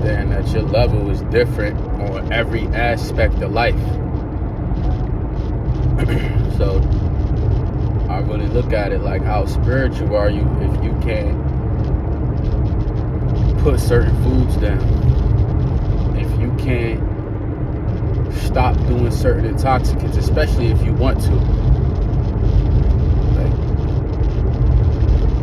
understand that your level is different on every aspect of life. So I really look at it like, how spiritual are you if you can't put certain foods down? If you can't stop doing certain intoxicants, especially if you want to. Like,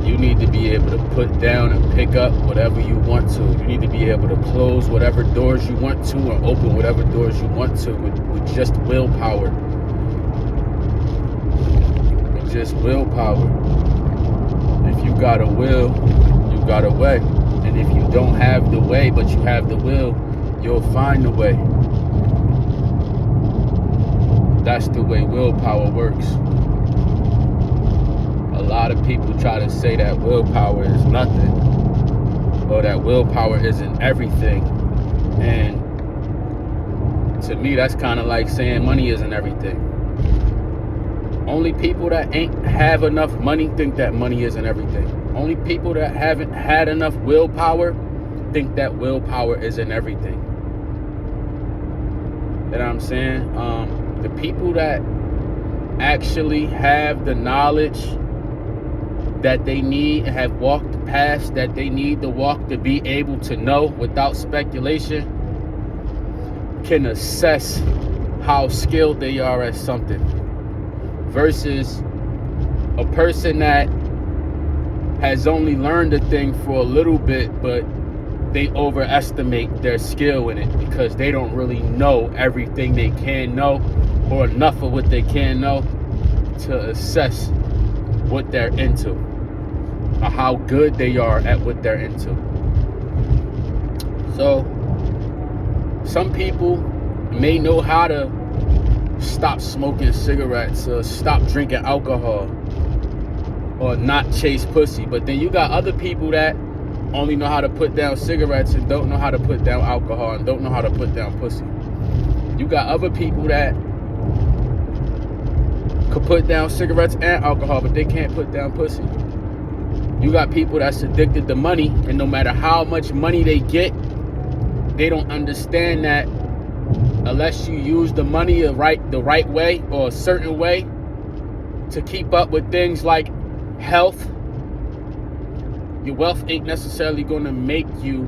you need to be able to put down and pick up whatever you want to. You need to be able to close whatever doors you want to and open whatever doors you want to with just willpower. With just willpower. If you got a will, you got a way. And if you don't have the way, but you have the will, you'll find the way. That's the way willpower works. A lot of people try to say that willpower is nothing, or that willpower isn't everything. And to me, that's kind of like saying money isn't everything. Only people that ain't have enough money think that money isn't everything. Only people that haven't had enough willpower think that willpower isn't everything. You know what I'm saying? The people that actually have the knowledge that they need and have walked past that they need to walk to be able to know without speculation can assess how skilled they are at something, versus a person that has only learned a thing for a little bit, but they overestimate their skill in it because they don't really know everything they can know, or enough of what they can know to assess what they're into, or how good they are at what they're into. So some people may know how to stop smoking cigarettes, or stop drinking alcohol, or not chase pussy, but then you got other people that only know how to put down cigarettes and don't know how to put down alcohol and don't know how to put down pussy. You got other people that could put down cigarettes and alcohol, but they can't put down pussy. You got people that's addicted to money, and no matter how much money they get, they don't understand that unless you use the money the right way, or a certain way, to keep up with things like health, your wealth ain't necessarily going to make you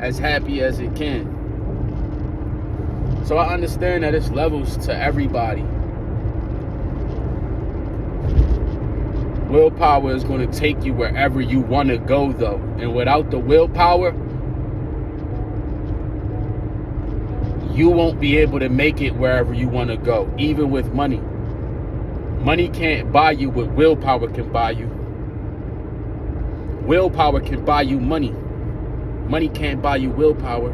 as happy as it can. So I understand that it's levels to everybody. Willpower is going to take you wherever you want to go, though. And without the willpower, you won't be able to make it wherever you want to go, even with money. Money can't buy you what willpower can buy you. Willpower can buy you money. Money can't buy you willpower.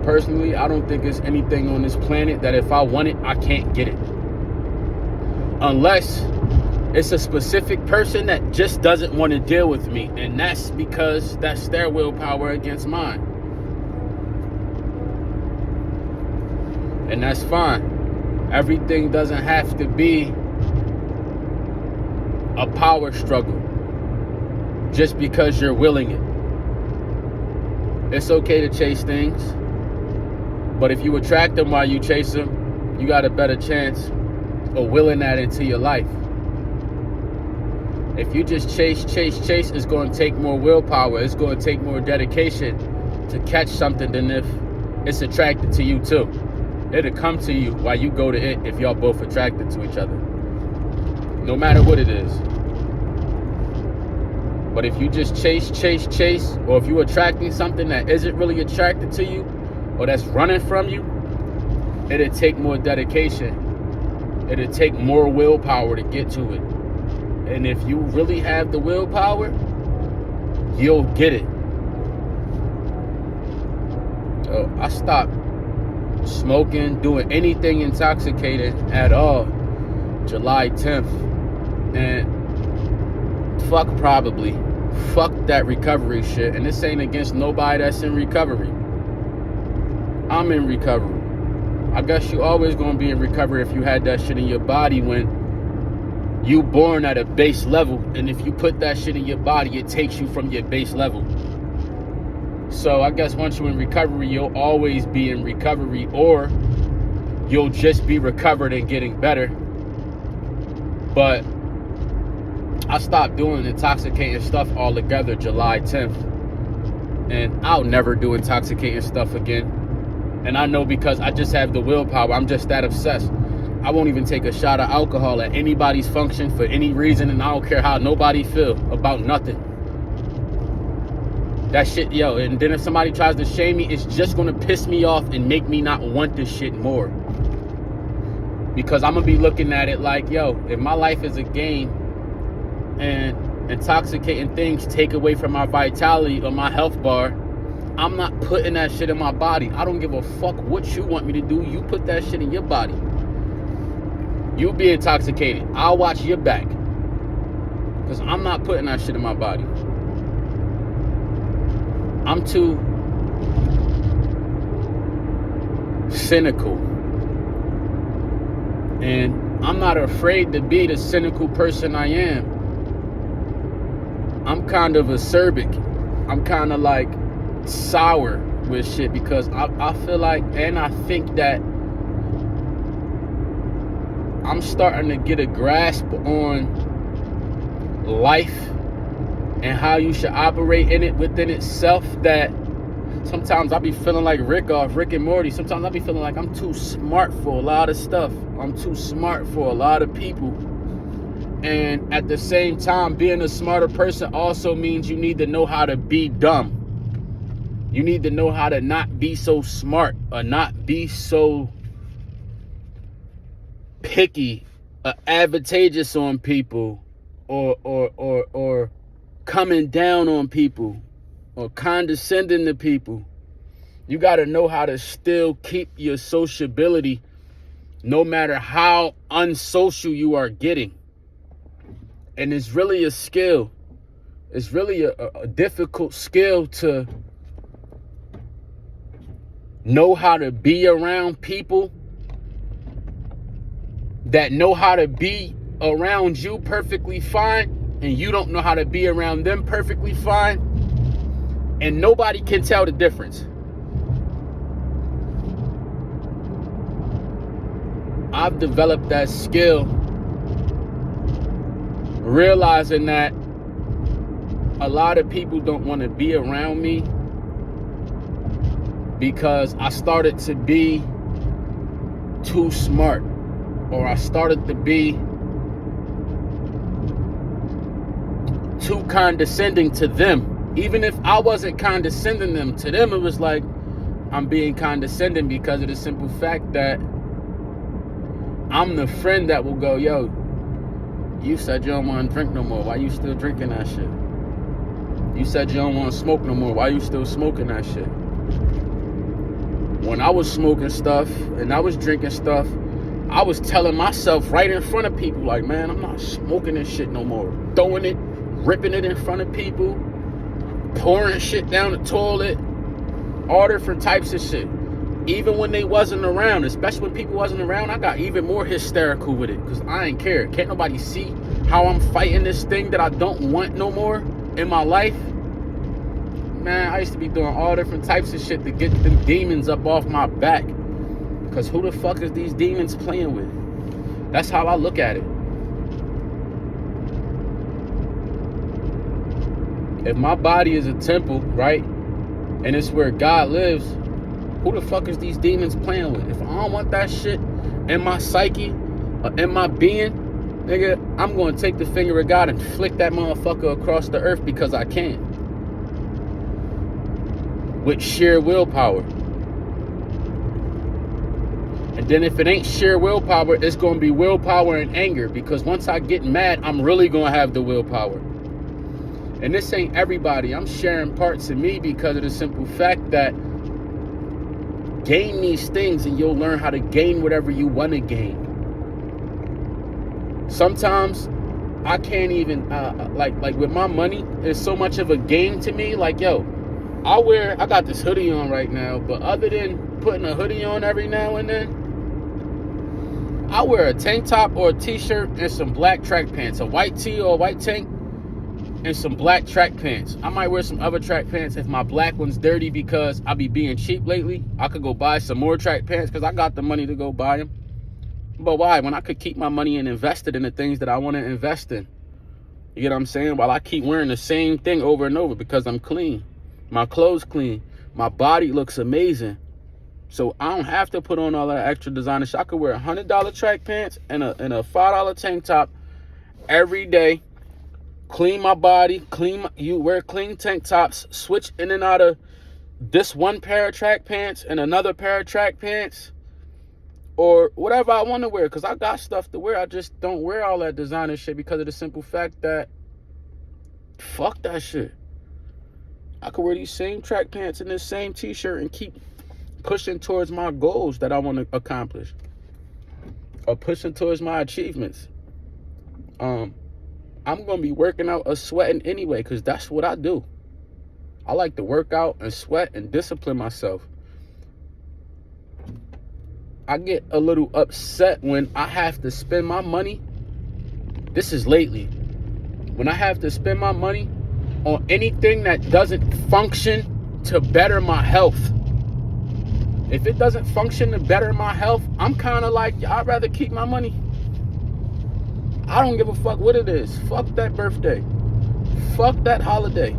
Personally, I don't think there's anything on this planet that if I want it, I can't get it. Unless it's a specific person that just doesn't want to deal with me. And that's because that's their willpower against mine. And that's fine. Everything doesn't have to be a power struggle just because you're willing it. It's okay to chase things, but if you attract them while you chase them, you got a better chance of willing that into your life. If you just chase, it's going to take more willpower. It's going to take more dedication to catch something than if it's attracted to you too. It'll come to you while you go to it if y'all both attracted to each other. No matter what it is. But if you just chase, or if you're attracting something that isn't really attracted to you, or that's running from you, it'll take more dedication. It'll take more willpower to get to it. And if you really have the willpower, you'll get it. So I stopped smoking, doing anything intoxicating at all July 10th. And fuck that recovery shit. And this ain't against nobody that's in recovery. I'm in recovery. I guess you always gonna be in recovery if you had that shit in your body when You born at a base level, and if you put that shit in your body, it takes you from your base level. So I guess once you're in recovery, you'll always be in recovery, or you'll just be recovered and getting better. But I stopped doing intoxicating stuff altogether July 10th. And I'll never do intoxicating stuff again. And I know because I just have the willpower. I'm just that obsessed. I won't even take a shot of alcohol at anybody's function for any reason, and I don't care how nobody feel about nothing. That shit, yo, and then if somebody tries to shame me, it's just gonna piss me off and make me not want this shit more. Because I'm gonna be looking at it like, yo, if my life is a game and intoxicating things take away from my vitality or my health bar, I'm not putting that shit in my body. I don't give a fuck what you want me to do. You put that shit in your body. You be intoxicated. I'll watch your back. Because I'm not putting that shit in my body. I'm too cynical. And I'm not afraid to be the cynical person I am. I'm kind of acerbic. I'm kind of like sour with shit because I feel like, and I think that I'm starting to get a grasp on life and how you should operate in it within itself, that sometimes I be feeling like Rick off Rick and Morty. Sometimes I be feeling like I'm too smart for a lot of stuff. I'm too smart for a lot of people. And at the same time, being a smarter person also means you need to know how to be dumb. You need to know how to not be so smart or not be so picky, advantageous on people, or coming down on people, or condescending to people. You got to know how to still keep your sociability no matter how unsocial you are getting. And it's really a skill. It's really a difficult skill to know how to be around people that know how to be around you perfectly fine, and you don't know how to be around them perfectly fine, and nobody can tell the difference. I've developed that skill, realizing that a lot of people don't want to be around me because I started to be too smart, or I started to be too condescending to them. Even if I wasn't condescending them, to them it was like I'm being condescending because of the simple fact that I'm the friend that will go, yo, you said you don't want to drink no more. Why you still drinking that shit? You said you don't want to smoke no more. Why you still smoking that shit? When I was smoking stuff and I was drinking stuff, I was telling myself right in front of people, like, man, I'm not smoking this shit no more. Throwing it, ripping it in front of people, pouring shit down the toilet, all different types of shit. Even when they wasn't around, especially when people wasn't around, I got even more hysterical with it because I ain't care. Can't nobody see how I'm fighting this thing that I don't want no more in my life? Man, I used to be doing all different types of shit to get them demons up off my back. Because who the fuck is these demons playing with? That's how I look at it. If my body is a temple, right, and it's where God lives, who the fuck is these demons playing with? If I don't want that shit in my psyche or in my being, nigga, I'm going to take the finger of God and flick that motherfucker across the earth because I can. With sheer willpower. And then if it ain't sheer willpower, it's going to be willpower and anger, because once I get mad, I'm really going to have the willpower. And this ain't everybody. I'm sharing parts of me because of the simple fact that gain these things and you'll learn how to gain whatever you want to gain. Sometimes I can't even, like with my money, it's so much of a game to me. Like, yo, I got this hoodie on right now, but other than putting a hoodie on every now and then, I wear a tank top or a t-shirt and some black track pants, a white tee or a white tank and some black track pants. I might wear some other track pants if my black one's dirty because I be being cheap lately. I could go buy some more track pants because I got the money to go buy them. But why? When I could keep my money and invest it in the things that I want to invest in. You get what I'm saying? While I keep wearing the same thing over and over because I'm clean. My clothes clean. My body looks amazing. So I don't have to put on all that extra designer shit. I could wear $100 track pants and a $5 tank top every day. Clean my body. You wear clean tank tops. Switch in and out of this one pair of track pants and another pair of track pants. Or whatever I want to wear, because I got stuff to wear. I just don't wear all that designer shit because of the simple fact that fuck that shit. I could wear these same track pants and this same t-shirt and keep pushing towards my goals that I want to accomplish. Or pushing towards my achievements. I'm going to be working out or sweating anyway because that's what I do. I like to work out and sweat and discipline myself. I get a little upset when I have to spend my money. This is lately. When I have to spend my money on anything that doesn't function to better my health. If it doesn't function to better my health, I'm kind of like, I'd rather keep my money. I don't give a fuck what it is. Fuck that birthday. Fuck that holiday.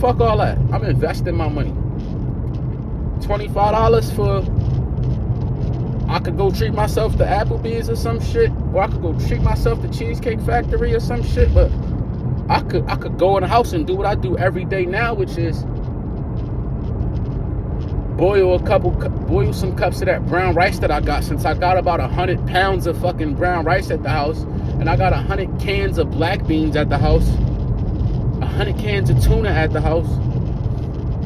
Fuck all that. I'm investing my money. $25 for... I could go treat myself to Applebee's or some shit, or I could go treat myself to Cheesecake Factory or some shit. But I could go in the house and do what I do every day now, which is boil some cups of that brown rice that I got, since I got about 100 pounds of fucking brown rice at the house, and I got 100 cans of black beans at the house, 100 cans of tuna at the house.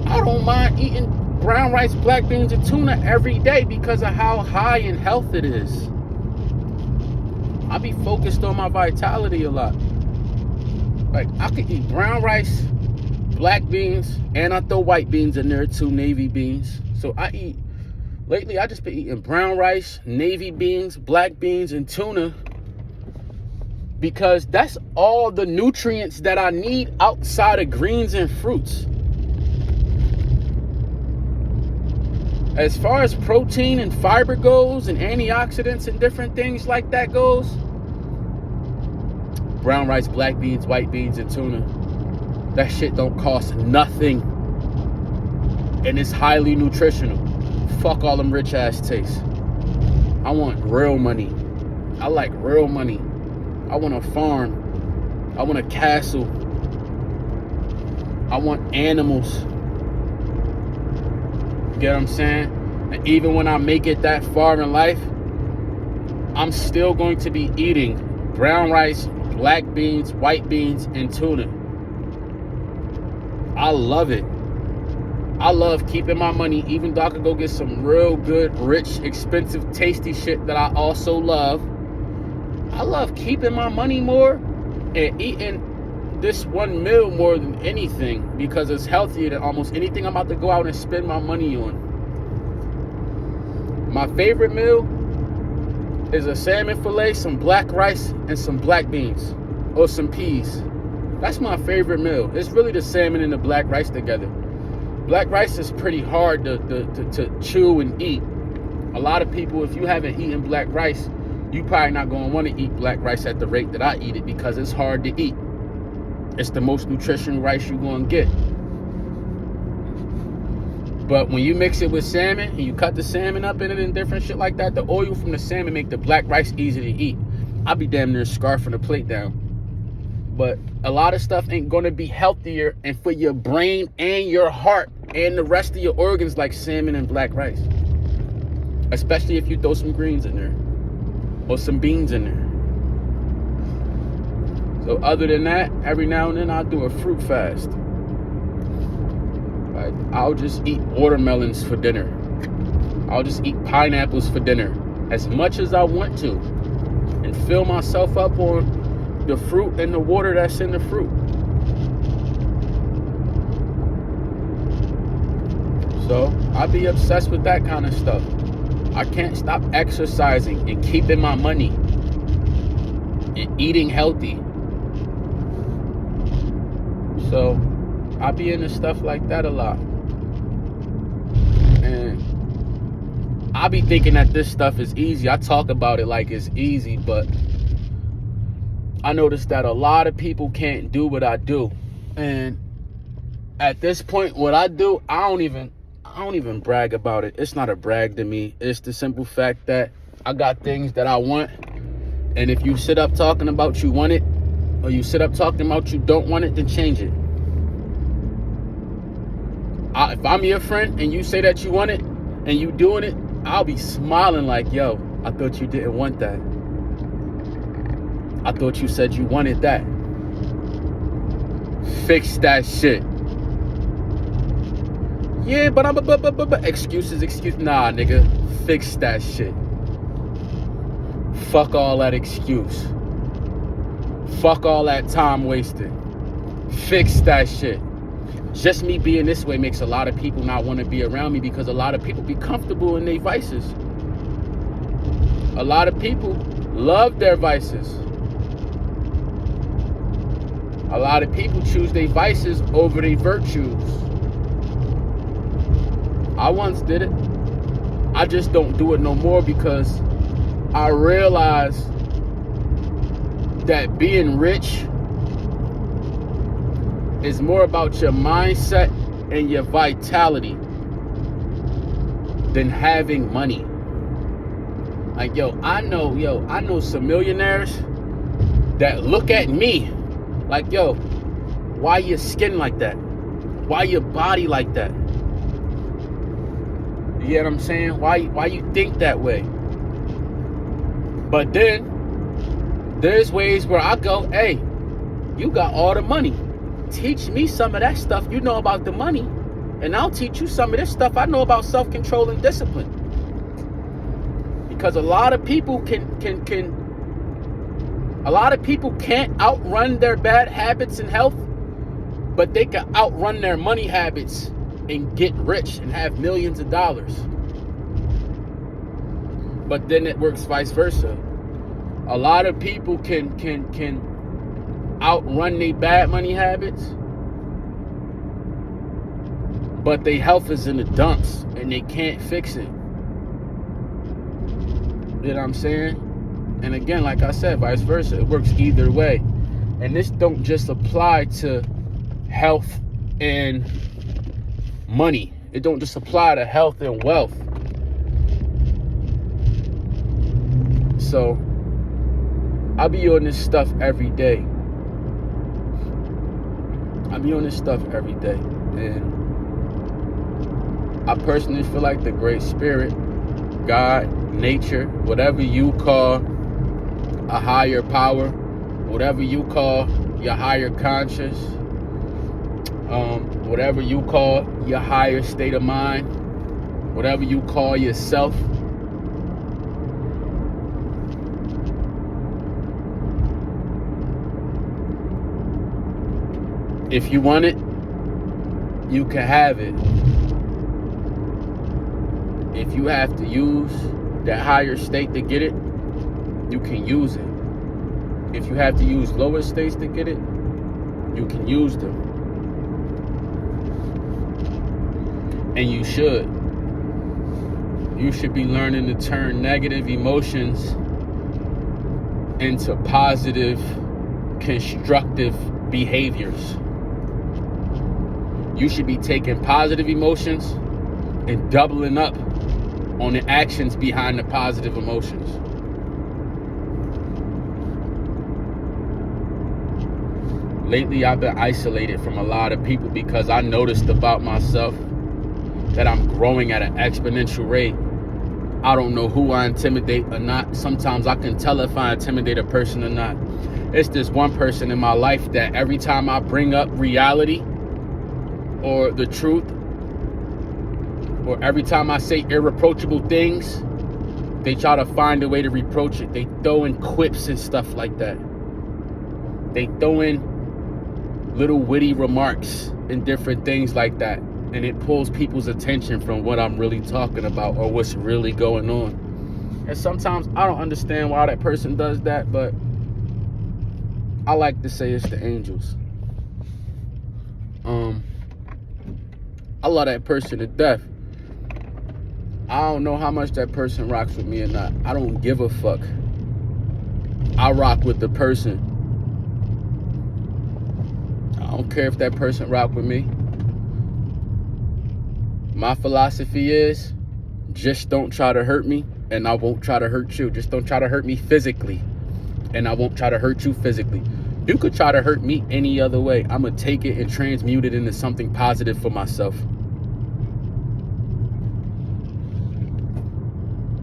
I don't mind eating brown rice, black beans, and tuna every day because of how high in health it is. I be focused on my vitality a lot. Like, I could eat brown rice, black beans, and I throw white beans in there too, navy beans. So lately I just been eating brown rice, navy beans, black beans, and tuna because that's all the nutrients that I need outside of greens and fruits. As far as protein and fiber goes and antioxidants and different things like that goes, brown rice, black beans, white beans, and tuna, that shit don't cost nothing. And it's highly nutritional. Fuck all them rich ass tastes. I want real money. I like real money. I want a farm. I want a castle. I want animals. Get what I'm saying? And even when I make it that far in life, I'm still going to be eating brown rice, black beans, white beans, and tuna. I love it. I love keeping my money, even though I could go get some real good, rich, expensive, tasty shit that I also love. I love keeping my money more and eating this one meal more than anything because it's healthier than almost anything I'm about to go out and spend my money on. My favorite meal is a salmon fillet, some black rice, and some black beans or some peas. That's my favorite meal. It's really the salmon and the black rice together. Black rice is pretty hard to chew and eat. A lot of people, if you haven't eaten black rice, you probably not going to want to eat black rice at the rate that I eat it because it's hard to eat. It's the most nutritional rice you're going to get. But when you mix it with salmon and you cut the salmon up in it and different shit like that, the oil from the salmon make the black rice easy to eat. I'll be damn near scarfing the plate down. But a lot of stuff ain't going to be healthier and for your brain and your heart and the rest of your organs like salmon and black rice. Especially if you throw some greens in there or some beans in there. So other than that, every now and then I'll do a fruit fast. Like, I'll just eat watermelons for dinner. I'll just eat pineapples for dinner as much as I want to and fill myself up on the fruit and the water that's in the fruit. So I be obsessed with that kind of stuff. I can't stop exercising and keeping my money and eating healthy. So I be into stuff like that a lot. And I be thinking that this stuff is easy. I talk about it like it's easy, but I noticed that a lot of people can't do what I do. And at this point, what I do, I don't even brag about it. It's not a brag to me. It's the simple fact that I got things that I want. And if you sit up talking about you want it, or you sit up talking about you don't want it, then change it. If I'm your friend and you say that you want it and you doing it, I'll be smiling like, yo, I thought you didn't want that. I thought you said you wanted that. Fix that shit. Yeah, but excuses. Nah, nigga. Fix that shit. Fuck all that excuse. Fuck all that time wasted. Fix that shit. Just me being this way makes a lot of people not want to be around me, because a lot of people be comfortable in their vices. A lot of people love their vices. A lot of people choose their vices over their virtues. I once did it. I just don't do it no more, because I realize that being rich is more about your mindset and your vitality than having money. Like, I know some millionaires that look at me like, why your skin like that? Why your body like that? You get what I'm saying? Why you think that way? But then there's ways where I go, hey, you got all the money. Teach me some of that stuff you know about the money, and I'll teach you some of this stuff I know about self-control and discipline. Because a lot of people can't outrun their bad habits and health, but they can outrun their money habits and get rich and have millions of dollars. But then it works vice versa. A lot of people can outrun their bad money habits, but their health is in the dumps and they can't fix it. You know what I'm saying? And again, like I said, vice versa. It works either way. And this don't just apply to health and money. It don't just apply to health and wealth. So I be on this stuff every day. And I personally feel like the Great Spirit, God, nature, whatever you call a higher power, whatever you call your higher conscious, whatever you call your higher state of mind, whatever you call yourself, if you want it, you can have it. If you have to use that higher state to get it, you can use it. If you have to use lower states to get it, you can use them. And you should. You should be learning to turn negative emotions into positive, constructive behaviors. You should be taking positive emotions and doubling up on the actions behind the positive emotions. Lately, I've been isolated from a lot of people because I noticed about myself that I'm growing at an exponential rate. I don't know who I intimidate or not. Sometimes I can tell if I intimidate a person or not. It's this one person in my life that every time I bring up reality or the truth, or every time I say irreproachable things, they try to find a way to reproach it. They throw in quips and stuff like that. They throw in little witty remarks and different things like that. and it pulls people's attention from what I'm really talking about or what's really going on. And sometimes I don't understand why that person does that, but I like to say it's the angels. I love that person to death. I don't know how much that person rocks with me or not. I don't give a fuck. I rock with the person. I don't care if that person rock with me. My philosophy is, just don't try to hurt me, and I won't try to hurt you. Just don't try to hurt me physically, and I won't try to hurt you physically. You could try to hurt me any other way. I'm going to take it and transmute it into something positive for myself.